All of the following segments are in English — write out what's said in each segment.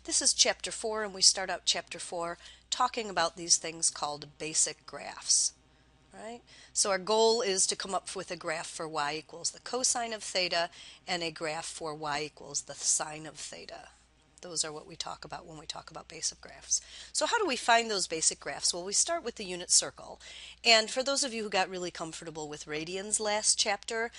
This is chapter 4, and we start out chapter 4 talking about these things called basic graphs. Right? So our goal is to come up with a graph for y equals the cosine of theta and a graph for y equals the sine of theta. Those are what we talk about when we talk about basic graphs. So how do we find those basic graphs? Well, we start with the unit circle. And for those of you who got really comfortable with radians last chapter,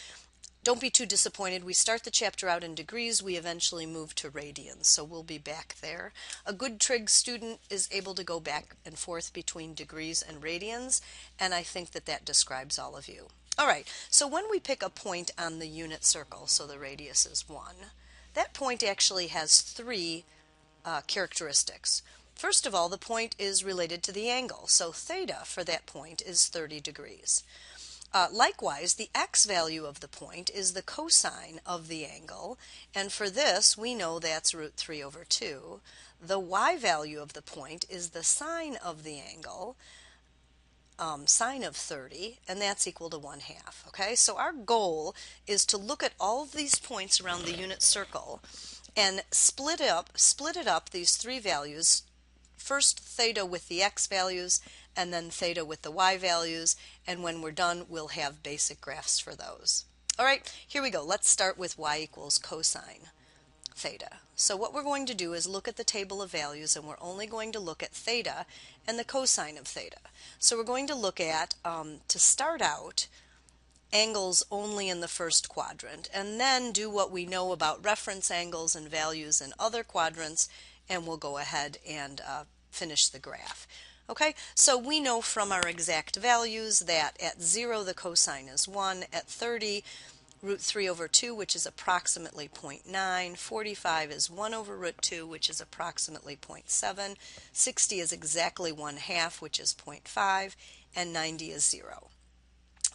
don't be too disappointed. We start the chapter out in degrees. We eventually move to radians, so we'll be back there. A good trig student is able to go back and forth between degrees and radians, and I think that that describes all of you. All right, so when we pick a point on the unit circle, so the radius is 1, that point actually has three characteristics. First of all, the point is related to the angle, so theta for that point is 30 degrees. Likewise, the x value of the point is the cosine of the angle, and for this we know that's root 3 over 2. The y value of the point is the sine of the angle, sine of 30, and that's equal to 1/2. Okay, so our goal is to look at all of these points around the unit circle and split it up these three values. First theta with the x values, and then theta with the y values, and when we're done we'll have basic graphs for those. Alright, here we go. Let's start with y equals cosine theta. So what we're going to do is look at the table of values, and we're only going to look at theta and the cosine of theta. So we're going to look at, to start out, angles only in the first quadrant, and then do what we know about reference angles and values in other quadrants, and we'll go ahead and finish the graph. Okay, so we know from our exact values that at 0 the cosine is 1, at 30 root 3 over 2, which is approximately 0.9, 45 is 1 over root 2, which is approximately 0.7, 60 is exactly 1/2, which is 0.5, and 90 is 0.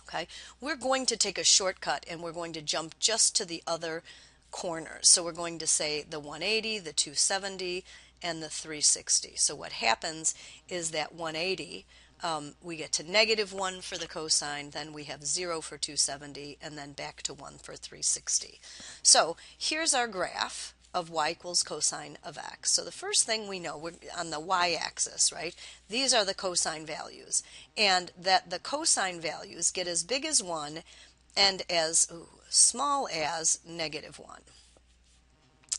Okay, we're going to take a shortcut and we're going to jump just to the other corners. So we're going to say the 180, the 270, and the 360. So what happens is that 180, we get to -1 for the cosine, then we have 0 for 270, and then back to 1 for 360. So here's our graph of y equals cosine of x. So the first thing we know, we're on the y-axis, right? These are the cosine values, and that the cosine values get as big as 1 and as small as -1.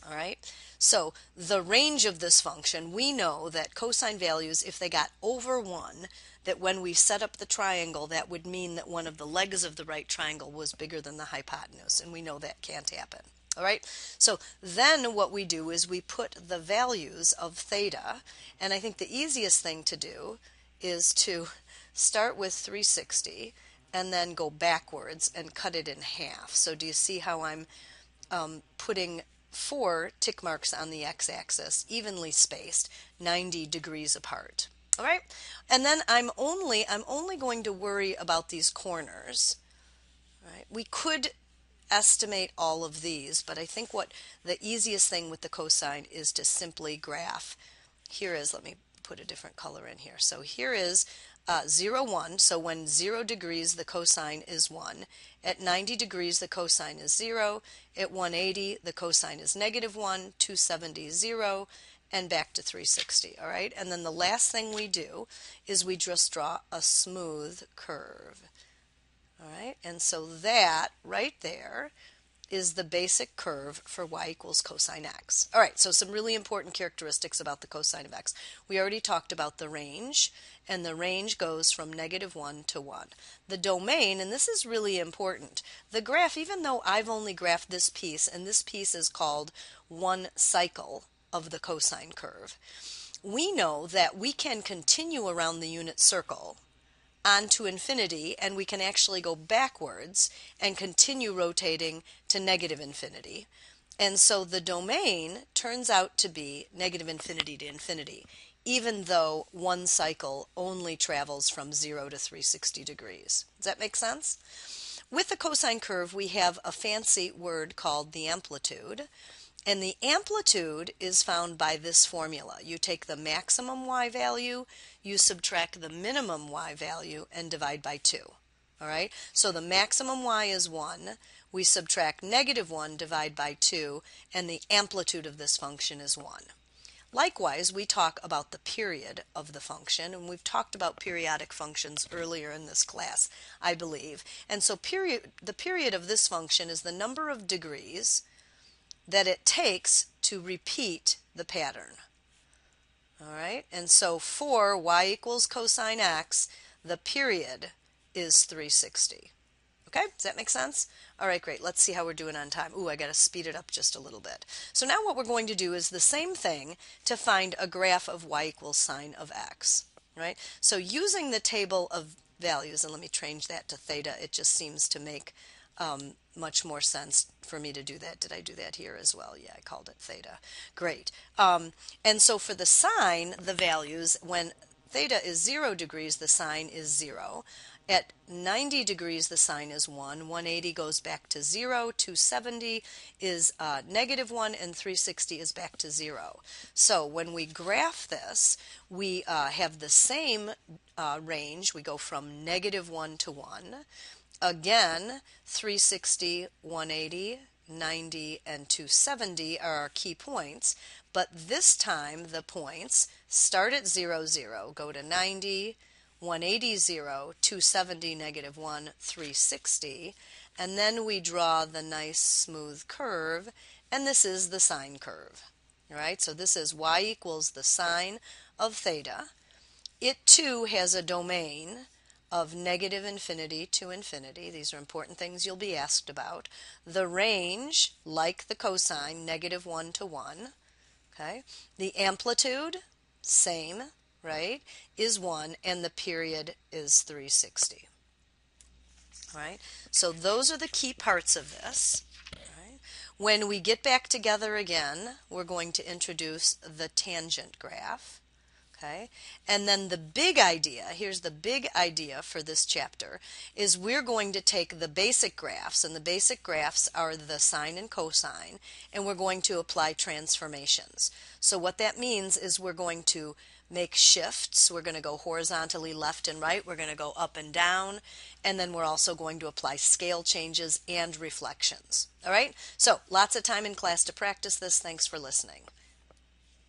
All right, so the range of this function, we know that cosine values, if they got over 1, that when we set up the triangle, that would mean that one of the legs of the right triangle was bigger than the hypotenuse, and we know that can't happen. All right, so then what we do is we put the values of theta, and I think the easiest thing to do is to start with 360 and then go backwards and cut it in half. So do you see how I'm putting 4 tick marks on the x-axis, evenly spaced, 90 degrees apart? All right, and then I'm only going to worry about these corners. All right, we could estimate all of these, but I think what the easiest thing with the cosine is to simply graph. Here is, let me put a different color in here. So here is 0, 1. So when 0 degrees, the cosine is 1. At 90 degrees, the cosine is 0. At 180, the cosine is -1, 270, 0, and back to 360. All right, and then the last thing we do is we just draw a smooth curve. All right, and so that right there is the basic curve for y equals cosine x. All right, so some really important characteristics about the cosine of x. We already talked about the range, and the range goes from -1 to 1. The domain, and this is really important, the graph, even though I've only graphed this piece, and this piece is called one cycle of the cosine curve, we know that we can continue around the unit circle on to infinity, and we can actually go backwards and continue rotating to -infinity. And so the domain turns out to be -infinity to infinity, even though one cycle only travels from 0 to 360 degrees. Does that make sense? With the cosine curve, we have a fancy word called the amplitude. And the amplitude is found by this formula. You take the maximum y value, you subtract the minimum y value, and divide by 2. All right, so the maximum y is 1, we subtract -1, divide by 2, and the amplitude of this function is 1. Likewise, we talk about the period of the function, and we've talked about periodic functions earlier in this class, I believe. And so the period of this function is the number of degrees that it takes to repeat the pattern. All right, and so for y equals cosine x, the period is 360. Okay, does that make sense? All right, great. Let's see how we're doing on time. Ooh, I got to speed it up just a little bit. So now what we're going to do is the same thing to find a graph of y equals sine of x, right? So using the table of values, and let me change that to theta, it just seems to make much more sense for me to do that. Did I do that here as well? Yeah, I called it theta. Great. And so for the sine, the values, when theta is 0 degrees, the sine is 0. At 90 degrees, the sine is 1. 180 goes back to 0. 270 is -1, and 360 is back to 0. So when we graph this, we have the same range. We go from -1 to 1. Again, 360, 180, 90, and 270 are our key points, but this time the points start at 0, 0, go to 90, 180, 0, 270, -1, 360, and then we draw the nice smooth curve, and this is the sine curve. All right, so this is y equals the sine of theta. It too has a domain of -infinity to infinity. These are important things you'll be asked about. The range, like the cosine, -1 to 1. Okay. The amplitude, same, right, is 1, and the period is 360. All right. So those are the key parts of this. All right. When we get back together again, we're going to introduce the tangent graph. Okay, and then the big idea, here's the big idea for this chapter, is we're going to take the basic graphs, and the basic graphs are the sine and cosine, and we're going to apply transformations. So what that means is we're going to make shifts. We're going to go horizontally left and right. We're going to go up and down, and then we're also going to apply scale changes and reflections. All right, so lots of time in class to practice this. Thanks for listening.